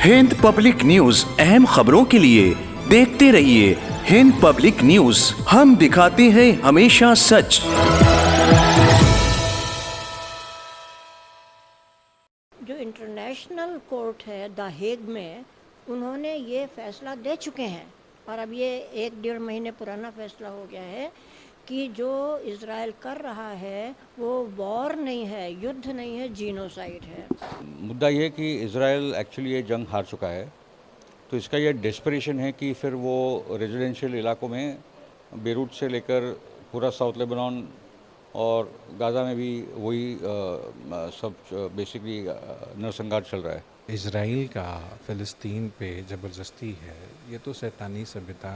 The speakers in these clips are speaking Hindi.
हिंद पब्लिक न्यूज अहम खबरों के लिए देखते रहिए हिंद पब्लिक न्यूज। हम दिखाते हैं हमेशा सच। जो इंटरनेशनल कोर्ट है द हेग में, उन्होंने ये फैसला दे चुके हैं और अब ये 1-1.5 महीने पुराना फैसला हो गया है कि जो इज़राइल कर रहा है वो वॉर नहीं है, युद्ध नहीं है, जीनोसाइड है। मुद्दा ये है कि इज़राइल एक्चुअली ये जंग हार चुका है, तो इसका ये डेस्परेशन है कि फिर वो रेजिडेंशियल इलाकों में बेरूट से लेकर पूरा साउथ लेबनान और गाज़ा में भी वही सब बेसिकली नरसंहार चल रहा है। इज़राइल का फ़िलिस्तीन पे ज़बरदस्ती है, ये तो शैतानी सभ्यता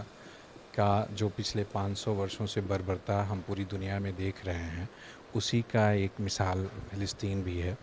का जो पिछले 500 वर्षों से बर्बरता हम पूरी दुनिया में देख रहे हैं, उसी का एक मिसाल फ़िलिस्तीन भी है।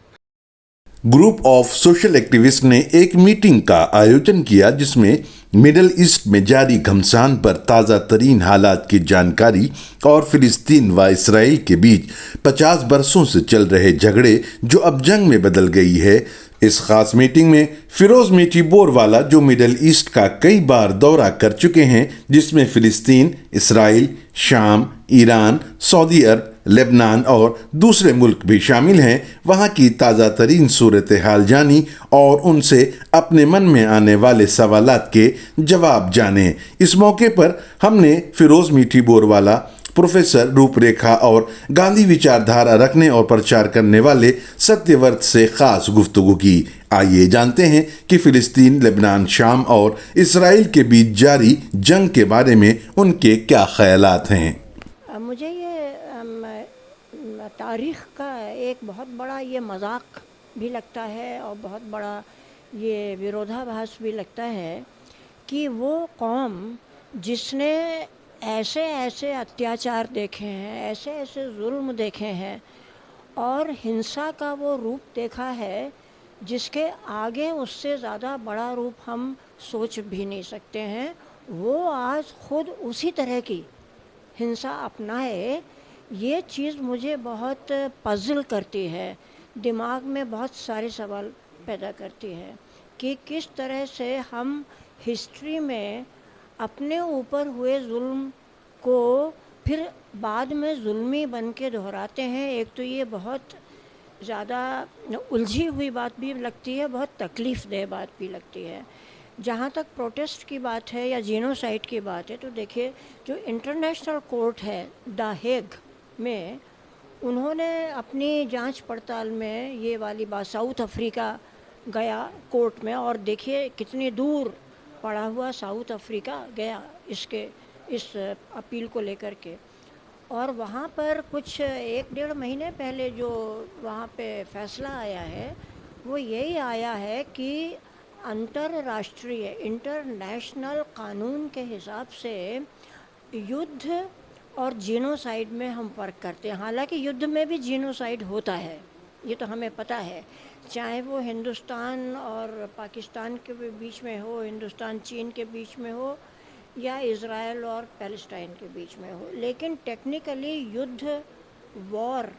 ग्रुप ऑफ सोशल एक्टिविस्ट ने एक मीटिंग का आयोजन किया जिसमें मिडल ईस्ट में जारी घमासान पर ताज़ा तरीन हालात की जानकारी और फिलिस्तीन व इसराइल के बीच 50 बरसों से चल रहे झगड़े जो अब जंग में बदल गई है। इस खास मीटिंग में फिरोज मीठी बोरवाला, जो मिडल ईस्ट का कई बार दौरा कर चुके हैं, जिसमें फिलिस्तीन, इसराइल, शाम, ईरान, सऊदी अरब, लेबनान और दूसरे मुल्क भी शामिल हैं, वहां की ताज़ा तरीन सूरत हाल जानी और उनसे अपने मन में आने वाले सवालात के जवाब जाने। इस मौके पर हमने फिरोज मीठी बोरवाला, प्रोफेसर रूपरेखा और गांधी विचारधारा रखने और प्रचार करने वाले सत्यव्रत से खास गुफ्तगू की। आइए जानते हैं कि फिलिस्तीन, लेबनान, शाम और इसराइल के बीच जारी जंग के बारे में उनके क्या ख्यालात हैं। मुझे ये तारीख़ का एक बहुत बड़ा ये मजाक भी लगता है और बहुत बड़ा ये विरोधाभास भी लगता है कि वो कौम जिसने ऐसे ऐसे अत्याचार देखे हैं, ऐसे ऐसे जुल्म देखे हैं और हिंसा का वो रूप देखा है जिसके आगे उससे ज़्यादा बड़ा रूप हम सोच भी नहीं सकते हैं, वो आज ख़ुद उसी तरह की हिंसा अपनाए। ये चीज़ मुझे बहुत पज़ल करती है, दिमाग में बहुत सारे सवाल पैदा करती है कि किस तरह से हम हिस्ट्री में अपने ऊपर हुए जुल्म को फिर बाद में जुल्मी बन के दोहराते हैं। एक तो ये बहुत ज़्यादा उलझी हुई बात भी लगती है, बहुत तकलीफ़ देह बात भी लगती है। जहाँ तक प्रोटेस्ट की बात है या जीनोसाइड की बात है, तो देखिए जो इंटरनेशनल कोर्ट है द हेग में, उन्होंने अपनी जांच पड़ताल में ये वाली बात, साउथ अफ्रीका गया कोर्ट में और देखिए कितनी दूर पड़ा हुआ साउथ अफ्रीका गया इस अपील को लेकर के। और वहाँ पर कुछ 1-1.5 महीने पहले जो वहाँ पे फैसला आया है वो यही आया है कि अंतर्राष्ट्रीय इंटरनेशनल कानून के हिसाब से युद्ध और जीनोसाइड में हम फ़र्क करते हैं। हालांकि युद्ध में भी जीनोसाइड होता है, ये तो हमें पता है, चाहे वो हिंदुस्तान और पाकिस्तान के बीच में हो, हिंदुस्तान चीन के बीच में हो या इज़राइल और पैलेस्टाइन के बीच में हो। लेकिन टेक्निकली युद्ध, वॉर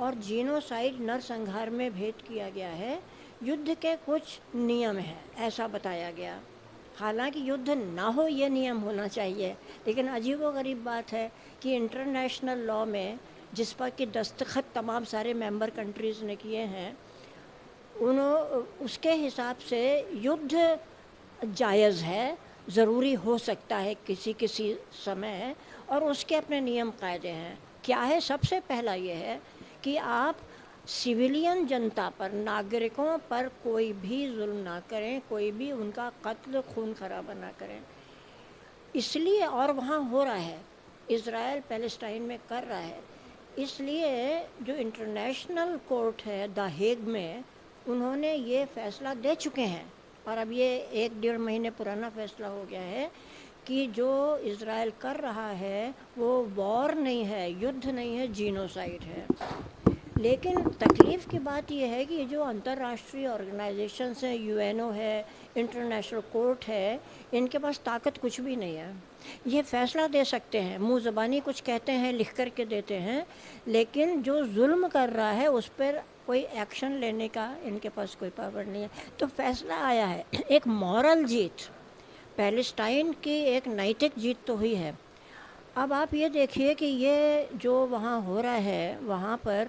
और जीनोसाइड, नरसंहार में भेद किया गया है। युद्ध के कुछ नियम हैं, ऐसा बताया गया। हालांकि युद्ध ना हो ये नियम होना चाहिए, लेकिन अजीबोगरीब बात है कि इंटरनेशनल लॉ में जिस पर कि दस्तखत तमाम सारे मेंबर कंट्रीज़ ने किए हैं, उसके हिसाब से युद्ध जायज़ है, ज़रूरी हो सकता है किसी किसी समय, और उसके अपने नियम कायदे हैं। क्या है? सबसे पहला ये है कि आप सिविलियन जनता पर, नागरिकों पर कोई भी जुल्म ना करें, कोई भी उनका कत्ल, खून खराबा ना करें। इसलिए, और वहाँ हो रहा है, इज़राइल पैलेस्टाइन में कर रहा है, इसलिए जो इंटरनेशनल कोर्ट है द हेग में, उन्होंने ये फ़ैसला दे चुके हैं और अब ये 1-1.5 महीने पुराना फ़ैसला हो गया है कि जो इज़राइल कर रहा है वो वॉर नहीं है, युद्ध नहीं है, जीनोसाइड है। लेकिन तकलीफ़ की बात यह है कि ये जो अंतर्राष्ट्रीय ऑर्गेनाइजेशंस हैं, यूएनओ है, इंटरनेशनल कोर्ट है, इनके पास ताकत कुछ भी नहीं है। ये फ़ैसला दे सकते हैं, मुँह ज़बानी कुछ कहते हैं, लिख कर के देते हैं, लेकिन जो जुल्म कर रहा है उस पर कोई एक्शन लेने का इनके पास कोई पावर नहीं है। तो फैसला आया है, एक मॉरल जीत, पैलेस्टाइन की एक नैतिक जीत तो हुई है। अब आप ये देखिए कि ये जो वहाँ हो रहा है, वहाँ पर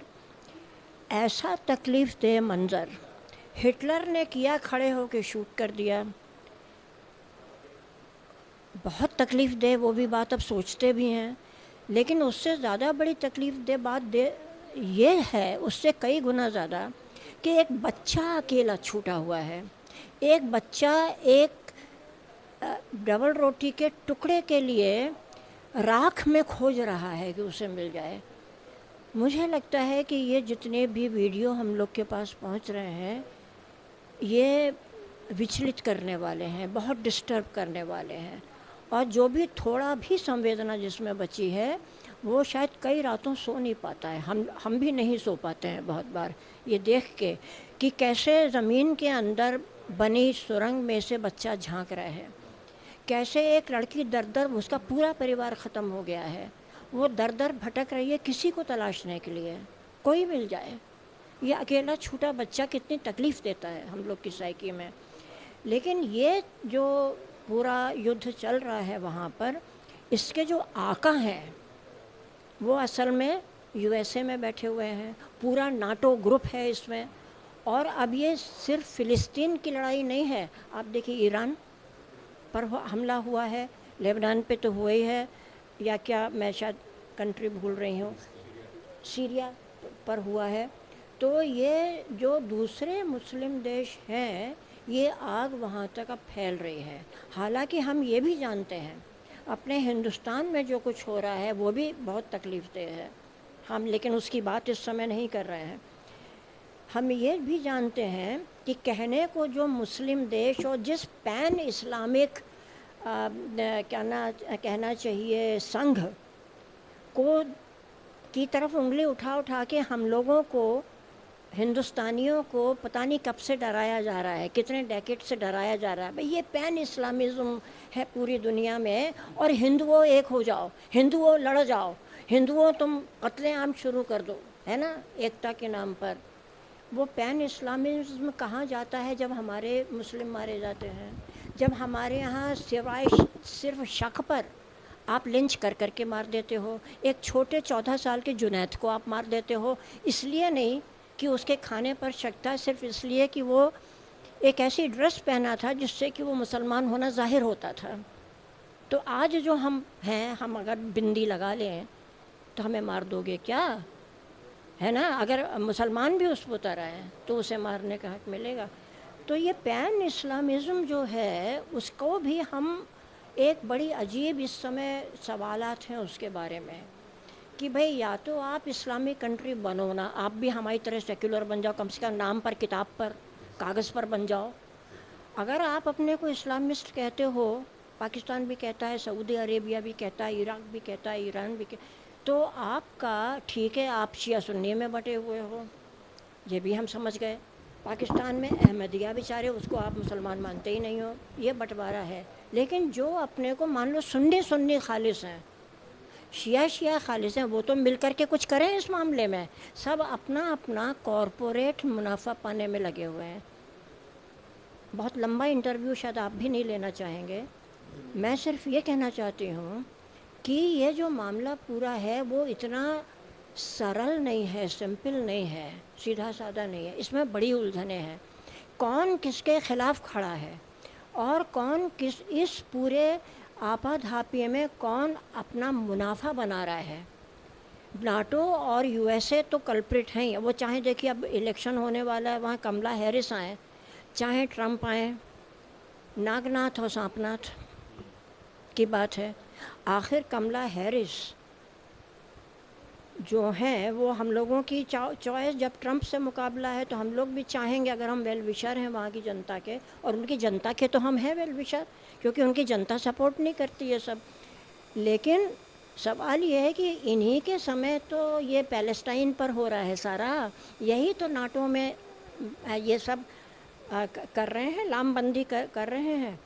ऐसा तकलीफ़ दे मंज़र हिटलर ने किया, खड़े होकर शूट कर दिया। बहुत तकलीफ़ दे वो भी बात अब सोचते भी हैं, लेकिन उससे ज़्यादा बड़ी तकलीफ़ दे बात दे ये है, उससे कई गुना ज़्यादा, कि एक बच्चा अकेला छूटा हुआ है। एक बच्चा एक डबल रोटी के टुकड़े के लिए राख में खोज रहा है कि उसे मिल जाए। मुझे लगता है कि ये जितने भी वीडियो हम लोग के पास पहुंच रहे हैं, ये विचलित करने वाले हैं, बहुत डिस्टर्ब करने वाले हैं। और जो भी थोड़ा भी संवेदना जिसमें बची है, वो शायद कई रातों सो नहीं पाता है। हम भी नहीं सो पाते हैं बहुत बार ये देख के कि कैसे ज़मीन के अंदर बनी सुरंग में से बच्चा झांक रहा है, कैसे एक लड़की दर दर, उसका पूरा परिवार ख़त्म हो गया है, वो दर दर भटक रही है किसी को तलाशने के लिए, कोई मिल जाए। ये अकेला छूटा बच्चा कितनी तकलीफ़ देता है हम लोग की साइकी में। लेकिन ये जो पूरा युद्ध चल रहा है वहाँ पर, इसके जो आका हैं वो असल में यूएसए में बैठे हुए हैं, पूरा नाटो ग्रुप है इसमें। और अब ये सिर्फ फ़िलिस्तीन की लड़ाई नहीं है, आप देखिए ईरान पर हमला हुआ है, लेबनान पे तो हुआ ही है, या क्या मैं शायद कंट्री भूल रही हूँ, सीरिया पर हुआ है। तो ये जो दूसरे मुस्लिम देश हैं, ये आग वहाँ तक अब फैल रही है। हालांकि हम ये भी जानते हैं अपने हिंदुस्तान में जो कुछ हो रहा है वो भी बहुत तकलीफ़देह है, हम लेकिन उसकी बात इस समय नहीं कर रहे हैं। हम ये भी जानते हैं कि कहने को जो मुस्लिम देश और जिस पैन इस्लामिक कहना चाहिए संघ को की तरफ उंगली उठा उठा के हम लोगों को, हिंदुस्तानियों को पता नहीं कब से डराया जा रहा है, कितने डेकेड से डराया जा रहा है। भाई ये पैन इस्लामिज़्म है पूरी दुनिया में, और हिंदुओं एक हो जाओ, हिंदुओं लड़ जाओ, हिंदुओं तुम कत्लेआम शुरू कर दो, है ना, एकता के नाम पर। वो पैन इस्लामिज़्म कहाँ जाता है जब हमारे मुस्लिम मारे जाते हैं, जब हमारे यहाँ सिवाय सिर्फ शक पर आप लिंच कर कर के मार देते हो। एक छोटे 14 साल के जुनैद को आप मार देते हो, इसलिए नहीं कि उसके खाने पर शक था, सिर्फ इसलिए कि वो एक ऐसी ड्रेस पहना था जिससे कि वो मुसलमान होना ज़ाहिर होता था। तो आज जो हम हैं, हम अगर बिंदी लगा लें तो हमें मार दोगे क्या, है ना। अगर मुसलमान भी उस पर उतर आए तो उसे मारने का हक मिलेगा। तो ये पैन इस्लामिज़्म जो है उसको भी हम, एक बड़ी अजीब इस समय सवालात हैं उसके बारे में कि भाई या तो आप इस्लामिक कंट्री बनो ना, आप भी हमारी तरह सेक्युलर बन जाओ, कम से कम नाम पर, किताब पर, कागज़ पर बन जाओ। अगर आप अपने को इस्लामिस्ट कहते हो, पाकिस्तान भी कहता है, सऊदी अरेबिया भी कहता है, इराक़ भी कहता है, ईरान भी तो आपका ठीक है, आप शिया सुन्नी में बटे हुए हो, ये भी हम समझ गए। पाकिस्तान में अहमदिया बेचारे, उसको आप मुसलमान मानते ही नहीं हो, ये बंटवारा है। लेकिन जो अपने को मान लो सुन्नी सुन्नी खालिस हैं, शिया शिया खालिस हैं, वो तो मिल कर के कुछ करें इस मामले में। सब अपना अपना कॉरपोरेट मुनाफा पाने में लगे हुए हैं। बहुत लंबा इंटरव्यू शायद आप भी नहीं लेना चाहेंगे। मैं सिर्फ ये कहना चाहती हूँ कि ये जो मामला पूरा है वो इतना सरल नहीं है, सिंपल नहीं है, सीधा साधा नहीं है, इसमें बड़ी उलझनें हैं। कौन किसके ख़िलाफ़ खड़ा है और कौन किस, इस पूरे आपाधापी में कौन अपना मुनाफा बना रहा है। नाटो और यूएसए तो कल्प्रिट हैं ही, वो चाहे देखिए अब इलेक्शन होने वाला है, वहाँ कमला हैरिस आए, चाहे ट्रंप आए, नागनाथ और सांपनाथ की बात है। आखिर कमला हैरिस जो हैं वो हम लोगों की चॉइस, जब ट्रंप से मुकाबला है तो हम लोग भी चाहेंगे, अगर हम वेल विशर हैं वहाँ की जनता के, और उनकी जनता के तो हम हैं वेल विशर, क्योंकि उनकी जनता सपोर्ट नहीं करती है सब। लेकिन सवाल ये है कि इन्हीं के समय तो ये पैलेस्टाइन पर हो रहा है सारा, यही तो नाटो में ये सब कर रहे हैं, लामबंदी कर रहे हैं।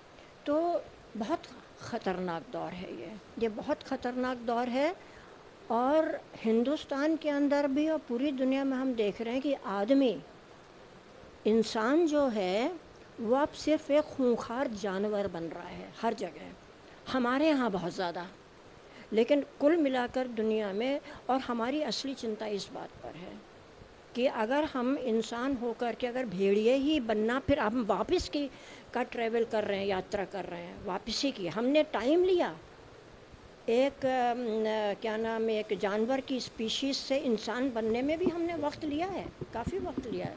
तो बहुत ख़तरनाक दौर है ये बहुत ख़तरनाक दौर है। और हिंदुस्तान के अंदर भी और पूरी दुनिया में हम देख रहे हैं कि आदमी, इंसान जो है वो अब सिर्फ एक खूंखार जानवर बन रहा है हर जगह, हमारे यहाँ बहुत ज़्यादा, लेकिन कुल मिलाकर दुनिया में। और हमारी असली चिंता इस बात पर है कि अगर हम इंसान होकर के अगर भेड़िए ही बनना, फिर हम वापस की का ट्रैवल कर रहे हैं, यात्रा कर रहे हैं, वापसी की हमने टाइम लिया। एक क्या नाम है, एक जानवर की स्पीशीज़ से इंसान बनने में भी हमने वक्त लिया है, काफ़ी वक्त लिया है,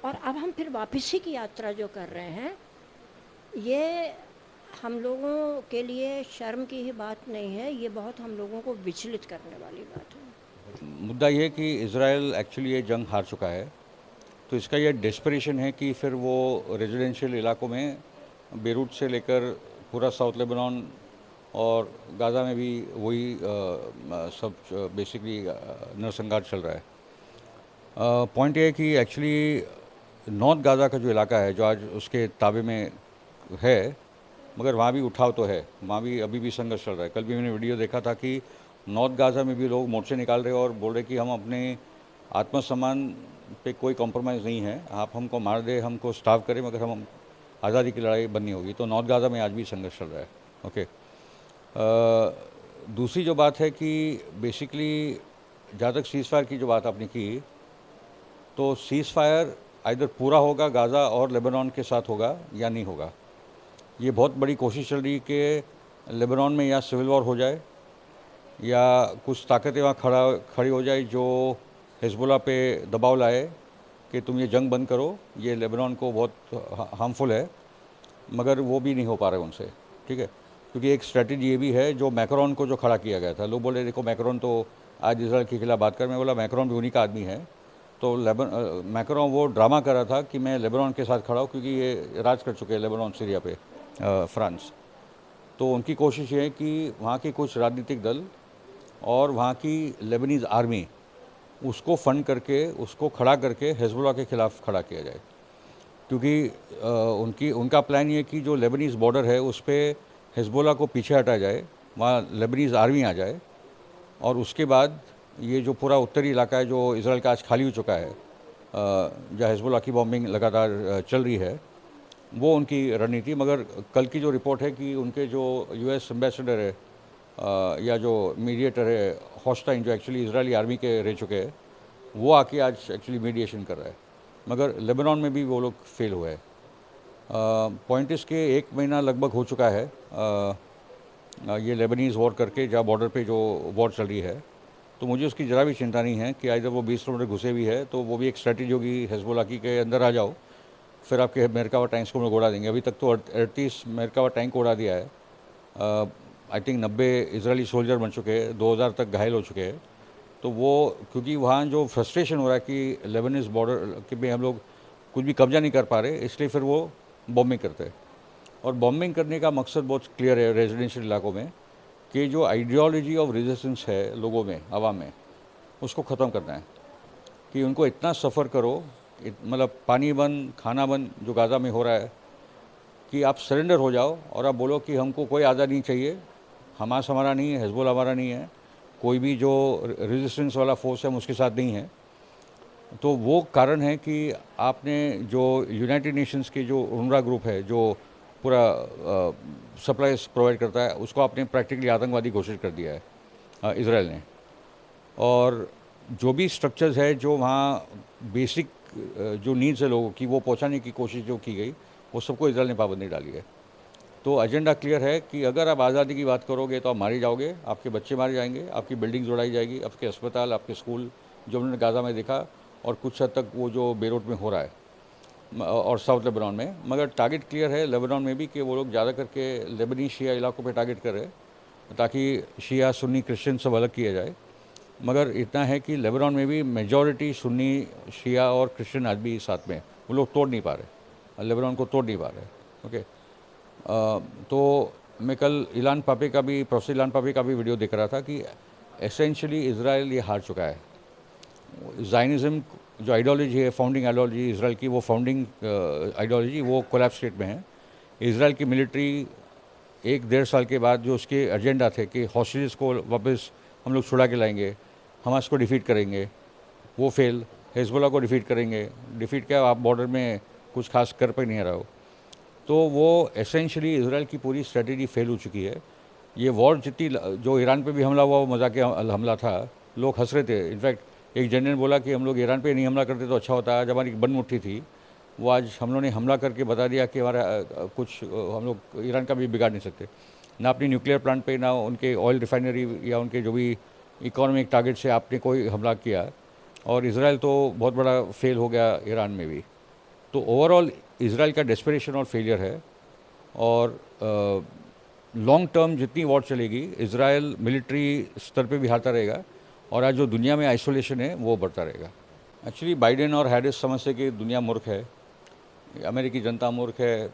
और अब हम फिर वापसी की यात्रा जो कर रहे हैं, ये हम लोगों के लिए शर्म की ही बात नहीं है, ये बहुत हम लोगों को विचलित करने वाली बात है। मुद्दा ये है कि इज़राइल एक्चुअली ये जंग हार चुका है, तो इसका ये डेस्परेशन है कि फिर वो रेजिडेंशियल इलाकों में बेरूट से लेकर पूरा साउथ लेबनान और गाज़ा में भी वही सब बेसिकली नरसंहार चल रहा है। पॉइंट ये है कि एक्चुअली नॉर्थ गाज़ा का जो इलाका है, जो आज उसके ताबे में है, मगर वहाँ भी उठाव तो है, वहाँ भी अभी भी संघर्ष चल रहा है। कल भी मैंने वीडियो देखा था कि नॉर्थ गाज़ा में भी लोग मोर्चे निकाल रहे और बोल रहे कि हम अपने आत्मसम्मान पे कोई कॉम्प्रोमाइज़ नहीं है, आप हमको मार दे, हमको स्टार्व करें, मगर हम आज़ादी की लड़ाई बननी होगी। तो नॉर्थ गाज़ा में आज भी संघर्ष चल रहा है। ओके, दूसरी जो बात है कि बेसिकली जहाँ तक सीज़ फायर की जो बात आपने की, तो सीज़ फायर आइदर पूरा होगा गाज़ा और लेबनान के साथ होगा या नहीं होगा। ये बहुत बड़ी कोशिश चल रही है कि लेबनान में या सिविल वॉर हो जाए या कुछ ताकतें वहाँ खड़ी हो जाए जो हिजबुल्ला पे दबाव लाए कि तुम ये जंग बंद करो, ये लेबनान को बहुत हार्मफुल है, मगर वो भी नहीं हो पा रहे उनसे। ठीक है, क्योंकि एक स्ट्रेटजी ये भी है जो मैक्रोन को जो खड़ा किया गया था, लोग बोले देखो मैक्रोन तो आज इसराइल के खिलाफ बात कर, मैं बोला मैक्रोन भी उन्हीं का आदमी है। तो मैक्रोन वो ड्रामा कर रहा था कि मैं लेबनान के साथ खड़ा हूँ, क्योंकि ये राज कर चुके हैं लेबनान सीरिया पे फ्रांस। तो उनकी कोशिश ये है कि वहाँ के कुछ राजनीतिक दल और वहाँ की लेबनीज़ आर्मी उसको फंड करके, उसको खड़ा करके हिजबुल्ला के ख़िलाफ़ खड़ा किया जाए, क्योंकि उनका प्लान ये कि जो लेबनीज़ बॉर्डर है उस पर हिजबुल्ला को पीछे हटाया जाए, वहाँ लेबनीज़ आर्मी आ जाए, और उसके बाद ये जो पूरा उत्तरी इलाका है जो इसराइल का आज खाली हो चुका है, जहाँ हिजबुल्ला की बॉम्बिंग लगातार चल रही है, वो उनकी रणनीति। मगर कल की जो रिपोर्ट है कि उनके जो यूएस एम्बेसडर है या जो मीडिएटर है हॉस्टाइन, जो एक्चुअली इजरायली आर्मी के रह चुके हैं, वो आके आज एक्चुअली मीडिएशन कर रहा है, मगर लेबनान में भी वो लोग फेल हुए हैं। पॉइंट इसके 1 महीना लगभग हो चुका है ये लेबनीज़ वॉर करके, जहाँ बॉर्डर पे जो वॉर चल रही है, तो मुझे उसकी ज़रा भी चिंता नहीं है कि इधर वो 20 किलोमीटर घुसे भी है तो वो भी एक स्ट्रेटजी होगी हिजबुल्ला की के अंदर आ जाओ, फिर आपके मेरकावा टैंक्स को उड़ा देंगे। अभी तक तो 38 मेरकावा टैंक को उड़ा दिया है। आई थिंक 90 इजरायली सोल्जर बन चुके हैं, 2000 तक घायल हो चुके हैं। तो वो क्योंकि वहाँ जो फ्रस्ट्रेशन हो रहा है कि लेबनीज़ बॉर्डर के पे हम लोग कुछ भी कब्जा नहीं कर पा रहे, इसलिए फिर वो बॉम्बिंग करते हैं। और बॉम्बिंग करने का मकसद बहुत क्लियर है रेजिडेंशियल इलाकों में, कि जो आइडियोलॉजी ऑफ रेजिस्टेंस है लोगों में, आवाम में, उसको ख़त्म करना है, कि उनको इतना सफ़र करो, मतलब पानी बंद, खाना बंद जो गाज़ा में हो रहा है, कि आप सरेंडर हो जाओ और आप बोलो कि हमको कोई आज़ादी नहीं चाहिए, हमास हमारा नहीं है, हिजबुल्ला हमारा नहीं है, कोई भी जो रेजिस्टेंस वाला फोर्स है हम उसके साथ नहीं है। तो वो कारण है कि आपने जो यूनाइटेड नेशंस के जो UNRWA ग्रुप है जो पूरा सप्लाईज प्रोवाइड करता है, उसको आपने प्रैक्टिकली आतंकवादी घोषित कर दिया है इजराइल ने। और जो भी स्ट्रक्चर्स है जो वहाँ बेसिक जो नीड्स है लोगों की, वो पहुँचाने की कोशिश जो की गई, वो सबको इजराइल ने पाबंदी डाली है। तो एजेंडा क्लियर है कि अगर आप आज़ादी की बात करोगे तो आप मारे जाओगे, आपके बच्चे मारे जाएंगे, आपकी बिल्डिंग्स उड़ाई जाएगी, आपके अस्पताल, आपके स्कूल जो उन्होंने गाज़ा में देखा, और कुछ हद तक वो जो बेरूट में हो रहा है और साउथ लेबनान में। मगर टारगेट क्लियर है लेबनान में भी कि वो लोग ज़्यादा करके लेबनी शिया इलाकों पे टारगेट कर रहे हैं, ताकि शिया सुन्नी क्रिश्चियन सब अलग किया जाए। मगर इतना है कि लेबनान में भी मेजॉरिटी सुन्नी शिया और क्रिश्चियन आज भी साथ में, वो लोग तोड़ नहीं पा रहे, लेबनान को तोड़ नहीं पा रहे। ओके, तो मैं कल प्रोफेसर इलान पापे का भी वीडियो देख रहा था कि एसेंशियली इजराइल ये हार चुका है। ज़ायनिज़्म जो आइडियोलॉजी है, फाउंडिंग आइडियोलॉजी इजराइल की, वो फाउंडिंग आइडियोलॉजी वो कोलैप्स स्टेट में है। इजराइल की मिलिट्री 1-1.5 साल के बाद जो उसके एजेंडा थे कि हॉस्टेजेस को वापस हम लोग छुड़ा के लाएंगे, हमास को डिफीट करेंगे, वो फेल, हिजबुल्लाह को डिफीट करेंगे। डिफीट क्या, आप बॉर्डर में कुछ खास कर पे नहीं रहा हो। तो वो एसेंशली इजराइल की पूरी स्ट्रेटजी फेल हो चुकी है। ये वॉर जितनी जो ईरान पे भी हमला हुआ वो मजाक हमला था, लोग हंस रहे थे। इनफैक्ट एक जनरल ने बोला कि हम लोग ईरान पे नहीं हमला करते तो अच्छा होता। आज हमारी बन मुट्ठी थी, वो आज हम लोगों ने हमला करके बता दिया कि हमारा कुछ हम लोग ईरान का भी बिगाड़ नहीं सकते, ना अपनी न्यूक्लियर प्लांट पे, ना उनके ऑयल रिफाइनरी या उनके जो भी इकोनॉमिक टारगेट से आपने कोई हमला किया। और इजराइल तो बहुत बड़ा फेल हो गया ईरान में भी। तो ओवरऑल इजराइल का डेस्परेशन और फेलियर है। और लॉन्ग टर्म जितनी वॉर चलेगी, इजराइल मिलिट्री स्तर पे भी हारता रहेगा और आज जो दुनिया में आइसोलेशन है वो बढ़ता रहेगा। एक्चुअली बाइडेन और हैरिस समझते कि दुनिया मूर्ख है, अमेरिकी जनता मूर्ख है,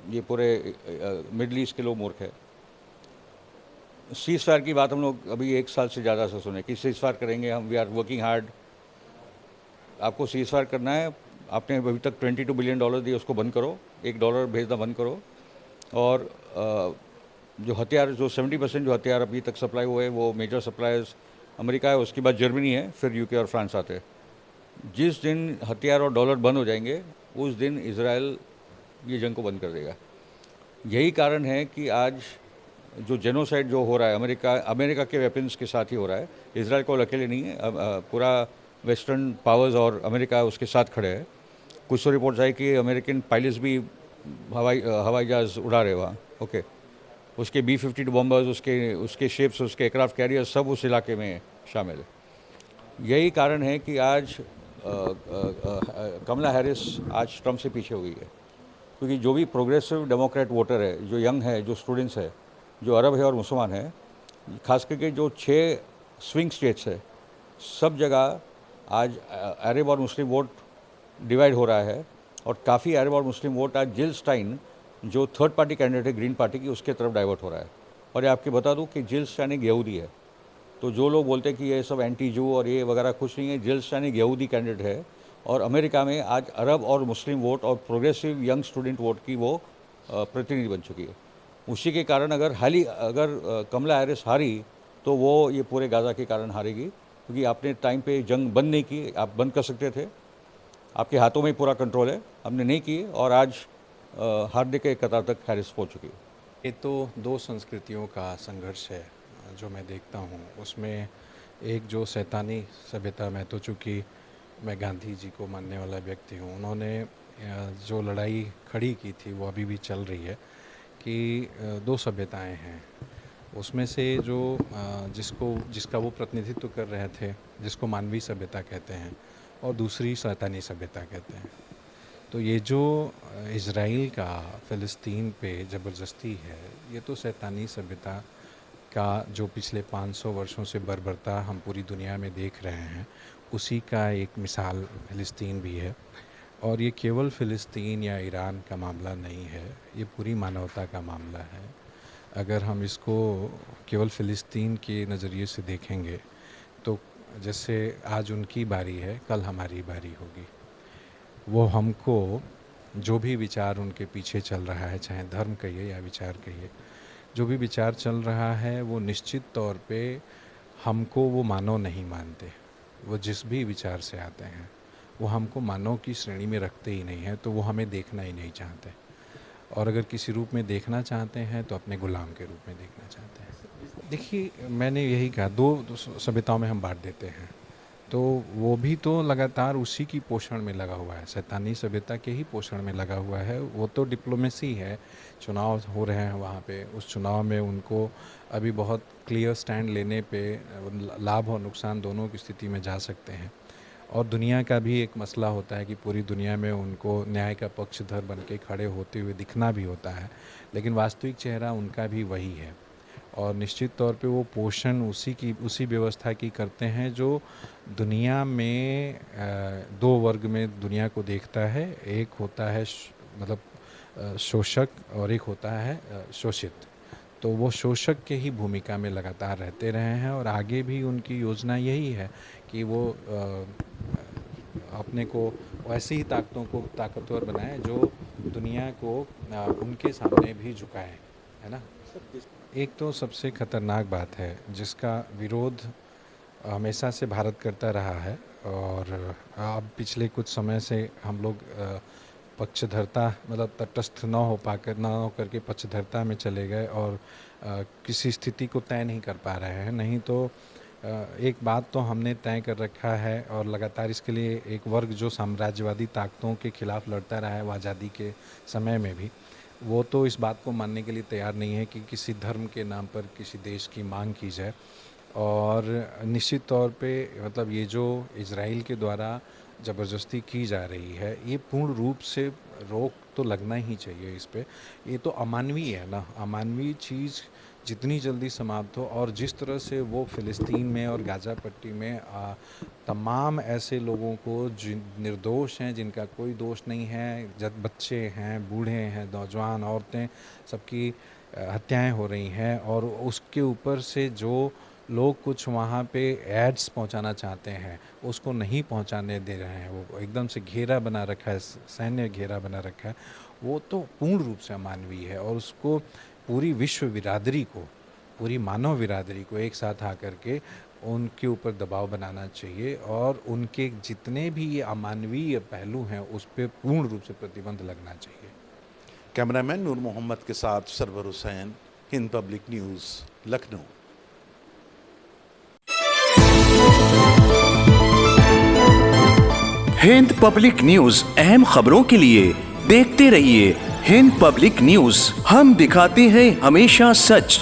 ये पूरे मिडल ईस्ट के लोग मूर्ख है। सीज फायर की बात हम लोग अभी 1 साल से ज़्यादा से सुने कि सीज फायर करेंगे हम, वी आर वर्किंग हार्ड। आपको सीज फायर करना है, आपने अभी तक $22 बिलियन दिए, उसको बंद करो, $1 भेजना बंद करो। और जो हथियार, जो 70% जो हथियार अभी तक सप्लाई हुए हैं वो मेजर सप्लायर्स अमेरिका है, उसके बाद जर्मनी है, फिर यूके और फ्रांस आते हैं। जिस दिन हथियार और डॉलर बंद हो जाएंगे उस दिन इजराइल ये जंग को बंद कर देगा। यही कारण है कि आज जो जेनोसाइड जो हो रहा है अमेरिका के वेपन्स के साथ ही हो रहा है। इजराइल को अकेले नहीं है, पूरा वेस्टर्न पावर्स और अमेरिका उसके साथ खड़े हैं। कुछ तो रिपोर्ट्स आई कि अमेरिकन पायलट्स भी हवाई जहाज़ उड़ा रहे वहाँ, ओके। उसके B-52 बॉम्बर्स, उसके शिप्स, उसके एयरक्राफ्ट कैरियर्स सब उस इलाके में शामिल है। यही कारण है कि आज कमला हैरिस आज ट्रम्प से पीछे हो गई है, क्योंकि जो भी प्रोग्रेसिव डेमोक्रेट वोटर है, जो यंग है, जो स्टूडेंट्स है, जो अरब है और मुसलमान है, खास करके जो 6 स्विंग स्टेट्स है, सब जगह आज अरब और मुस्लिम वोट डिवाइड हो रहा है। और काफ़ी अरब और मुस्लिम वोट आज जिल स्टाइन, जो थर्ड पार्टी कैंडिडेट है ग्रीन पार्टी की, उसके तरफ डाइवर्ट हो रहा है। और ये आपके बता दूं कि जिल स्टाइन एक यहूदी है। तो जो लोग बोलते हैं कि ये सब एंटी जू और ये वगैरह कुछ नहीं है, जिल स्टाइन एक यहूदी कैंडिडेट है। और अमेरिका में आज अरब और मुस्लिम वोट और प्रोग्रेसिव यंग स्टूडेंट वोट की वो प्रतिनिधि बन चुकी है। उसी के कारण अगर कमला हैरिस हारी तो वो ये पूरे गाज़ा के कारण हारेगी, क्योंकि आपने टाइम पे जंग बंद नहीं की। आप बंद कर सकते थे, आपके हाथों में पूरा कंट्रोल है, हमने नहीं की और आज हारने के कतार तक हैरिस पहुंच चुकी है। ये तो 2 संस्कृतियों का संघर्ष है जो मैं देखता हूँ। उसमें एक जो शैतानी सभ्यता में, तो चूँकि मैं गांधी जी को मानने वाला व्यक्ति हूँ, उन्होंने जो लड़ाई खड़ी की थी वो अभी भी चल रही है कि 2 सभ्यताएं हैं। उसमें से जो जिसका वो प्रतिनिधित्व कर रहे थे, जिसको मानवीय सभ्यता कहते हैं, और दूसरी शैतानी सभ्यता कहते हैं। तो ये जो इज़राइल का फ़िलिस्तीन पे ज़बरदस्ती है, ये तो शैतानी सभ्यता का जो पिछले 500 वर्षों से बर्बरता हम पूरी दुनिया में देख रहे हैं, उसी का एक मिसाल फ़िलिस्तीन भी है। और ये केवल फ़िलिस्तीन या ईरान का मामला नहीं है, ये पूरी मानवता का मामला है। अगर हम इसको केवल फ़िलिस्तीन के नज़रिए से देखेंगे तो जैसे आज उनकी बारी है, कल हमारी बारी होगी। वो हमको जो भी विचार उनके पीछे चल रहा है, चाहे धर्म कहिए या विचार कहिए, जो भी विचार चल रहा है वो निश्चित तौर पे हमको वो मानव नहीं मानते। वो जिस भी विचार से आते हैं वो हमको मानव की श्रेणी में रखते ही नहीं हैं, तो वो हमें देखना ही नहीं चाहते। और अगर किसी रूप में देखना चाहते हैं तो अपने गुलाम के रूप में देखना चाहते हैं। देखिए, मैंने यही कहा, 2 सभ्यताओं में हम बांट देते हैं, तो वो भी तो लगातार उसी की पोषण में लगा हुआ है, शैतानी सभ्यता के ही पोषण में लगा हुआ है। वो तो डिप्लोमेसी है, चुनाव हो रहे हैं वहाँ पे, उस चुनाव में उनको अभी बहुत क्लियर स्टैंड लेने पे लाभ और नुकसान दोनों की स्थिति में जा सकते हैं। और दुनिया का भी एक मसला होता है कि पूरी दुनिया में उनको न्याय का पक्षधर बन के खड़े होते हुए दिखना भी होता है, लेकिन वास्तविक चेहरा उनका भी वही है। और निश्चित तौर पे वो पोषण उसी व्यवस्था की करते हैं जो दुनिया में 2 वर्ग में दुनिया को देखता है। एक होता है शोषक और एक होता है शोषित। तो वो शोषक के ही भूमिका में लगातार रहते रहे हैं और आगे भी उनकी योजना यही है कि वो अपने को ऐसी ही ताकतों को ताकतवर बनाए जो दुनिया को उनके सामने भी झुकाए, है ना। एक तो सबसे खतरनाक बात है जिसका विरोध हमेशा से भारत करता रहा है, और अब पिछले कुछ समय से हम लोग पक्षधरता मतलब तटस्थ न हो करके पक्षधरता में चले गए और किसी स्थिति को तय नहीं कर पा रहे हैं। नहीं तो एक बात तो हमने तय कर रखा है और लगातार इसके लिए एक वर्ग जो साम्राज्यवादी ताकतों के खिलाफ लड़ता रहा है वो आज़ादी के समय में भी, वो तो इस बात को मानने के लिए तैयार नहीं है कि किसी धर्म के नाम पर किसी देश की मांग की जाए। और निश्चित तौर पे मतलब ये जो इजराइल के द्वारा ज़बरदस्ती की जा रही है ये पूर्ण रूप से रोक तो लगना ही चाहिए इस पे। ये तो अमानवीय है ना, अमानवीय चीज़ जितनी जल्दी समाप्त हो। और जिस तरह से वो फ़िलिस्तीन में और गाज़ा पट्टी में तमाम ऐसे लोगों को जिन निर्दोष हैं, जिनका कोई दोष नहीं है, जब बच्चे हैं, बूढ़े हैं, नौजवान, औरतें, सबकी हत्याएं हो रही हैं, और उसके ऊपर से जो लोग कुछ वहाँ पे एड्स पहुँचाना चाहते हैं उसको नहीं पहुँचाने दे रहे हैं, वो एकदम से घेरा बना रखा है, सैन्य घेरा बना रखा है, वो तो पूर्ण रूप से अमानवीय है। और उसको पूरी विश्व बिरादरी को, पूरी मानव बिरादरी को एक साथ आकर के उनके ऊपर दबाव बनाना चाहिए और उनके जितने भी ये अमानवीय पहलू हैं उस पर पूर्ण रूप से प्रतिबंध लगना चाहिए। कैमरामैन नूर मोहम्मद के साथ Sarwar Hussain, Hind public news, Lucknow. Hind public news अहम खबरों के लिए देखते रहिए हिंद पब्लिक न्यूज। हम दिखाते हैं हमेशा सच।